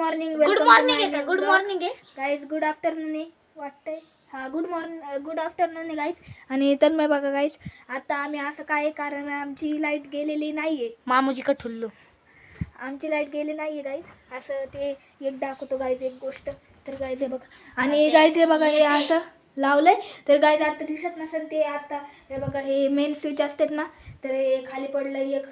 Morning good morning आहे का? Good morning आहे गाईज. गुड आफ्टरनून आहे वाटतंय. हा गुड आफ्टरनून आहे गाईज. आणि तर मग बघा गाईज, आता आम्ही असं काय, कारण आमची लाईट गेलेली नाहीये. मामूजी कठुल्लो. आमची लाईट गेली नाहीये गाईज. असं ते एक दाखवतो गाईज एक गोष्ट. तर गाईज हे बघा, आणि गाईज हे बघा, हे असं लावलंय. तर गाईज आता दिसत नसेल ते. आता हे बघा, हे मेन स्विच असतात ना, तर हे खाली पडलंय एक.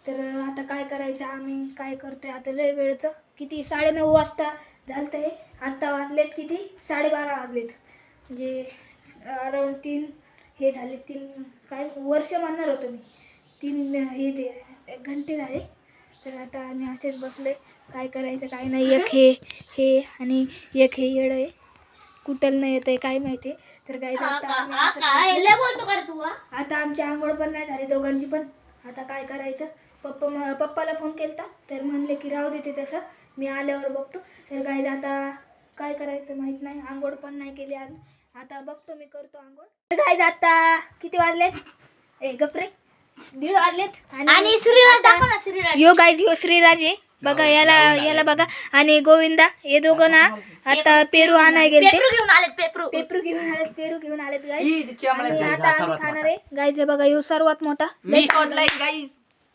तर आता काय करायचं, आम्ही काय करतोय आता, लय वेळचं किती 9:30 वाजता झालं हे. आत्ता वाजलेत किती, 12:30 वाजलेत. म्हणजे अराऊंड 3 हे झाले, 3 काय वर्ष म्हणणार होतो मी, 3 हे ते घंटे झाले. तर आता आम्ही असेच बसलोय, काय करायचं काय नाही. एक हे आणि एक हे येड आहे, कुठल नाही येत आहे काय माहिती. तर काय बोलतो का तू? आता आमची आंघोळ पण नाही झाली दोघांची पण. आता काय करायचं, पप्पाला फोन केलता, तर म्हणले की राहू देते तसं, मी आल्यावर बघतो. तर काय आता काय करायचं माहित नाही, आंघोळ पण नाही केली आज. आता बघतो, मी करतो आंघोळ. तर काय आता किती वाजलेत, गपरे, 1:30 वाजलेत. आणि श्रीराज दाखव ना, श्रीराज. यो गाईज, यो श्रीराज आहे बघा. याला बघा. आणि गोविंदा, हे दोघं ना आता पेरू आणाय गेले. पेपरू घेऊन आलेत. पेरू घेऊन आलेत गाईज. आणि आता आम्ही खाणार आहे गाईज. हे बघा, यो सर्वात मोठा गाईज.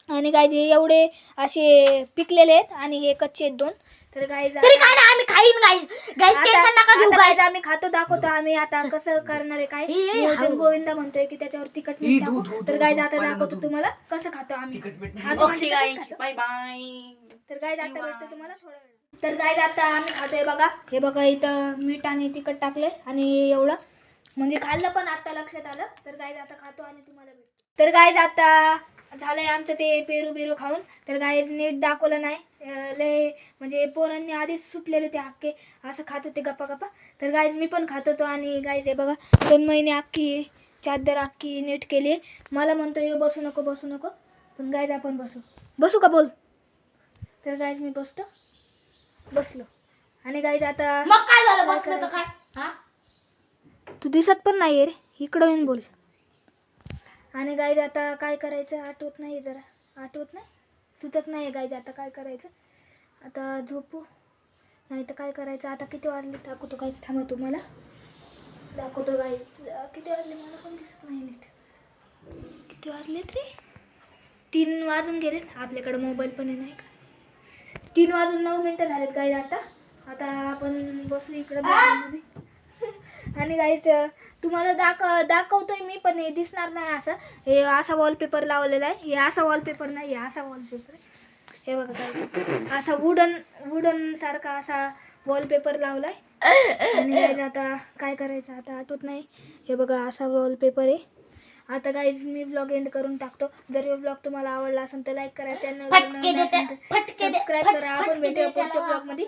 आणि गाईज हे एवढे असे पिकलेले आहेत आणि हे कच्चे आहेत 2. तर गाईज तरी काय नाही, आम्ही खाईन गाईज. गाईज टेन्शन नका घेऊ गाईज. आम्ही खातो, दाखवतो आम्ही आता कसं करणार आहे काय नियोजन. गोविंदा म्हणतोय की त्याच्यावर तिखट मीठ टाकू. तर गाईज आता दाखवतो तुम्हाला कसं खातो आम्ही. Bye bye. तर गाईज आता भेटतो तुम्हाला थोडा वेळ. तर गाईज आता आम्ही खातोय बघा. हे बघा, इथं मीठ आणि तिखट टाकले आणि एवढं म्हणजे खाल्लं पण आता लक्षात आलं. तर गाईज आता खातो आणि तुम्हाला भेटतो. तर गाईज आता झालंय आमचं ते पेरू खाऊन. तर गाईज नीट दाखवलं नाही, लय म्हणजे पोरांनी आधीच सुटलेले ते अख्खे, असं खात होते गप्पा. तर गाईज मी पण खात होतो. आणि गाईज हे बघा, 2 महिने अख्खी चादर अख्खी नीट केली. मला म्हणतो ये बसू नको, पण गाईज आपण बसू का बोल. तर गाईज मी बसलो. आणि गाईज आता मग काय झालं, बसलं तर काय? हा, तू दिसत पण नाही रे, इकडं येऊन बोल. आणि गाईज आता काय करायचं आठवत नाही, सुचत नाही गाईज. आता काय करायचं, आता झोपू नाही तर काय करायचं. आता किती वाजले दाखवतो गाईज, थांबा तुम्हाला दाखवतो गाईज. किती वाजले मला पण दिसत नाही नीट. किती वाजलेत रे, 3 वाजून गेलेत. आपल्याकडे मोबाईल पण नाही का. 3:09 झालेत गाईज. आता आपण बसलो इकडे मध्ये. आणि गाईज तुम्हाला दाखवतोय मी, पण हे दिसणार नाही असं. हे असा वॉलपेपर लावलेला आहे. हे असा वॉलपेपर नाही, हे असा वॉलपेपर आहे. हे बघा गाईज, असा वुडन सारखा असा वॉलपेपर लावलाय. आणि गाईज आता काय करायचं आता आठवत नाही. हे बघा, असा वॉलपेपर आहे. आता गाईज मी ब्लॉग एंड करून टाकतो. जर हे ब्लॉग तुम्हाला आवडला असेल तर लाईक करा, चॅनल सबस्क्राईब करा. आपण भेटूया पुढच्या ब्लॉग मध्ये.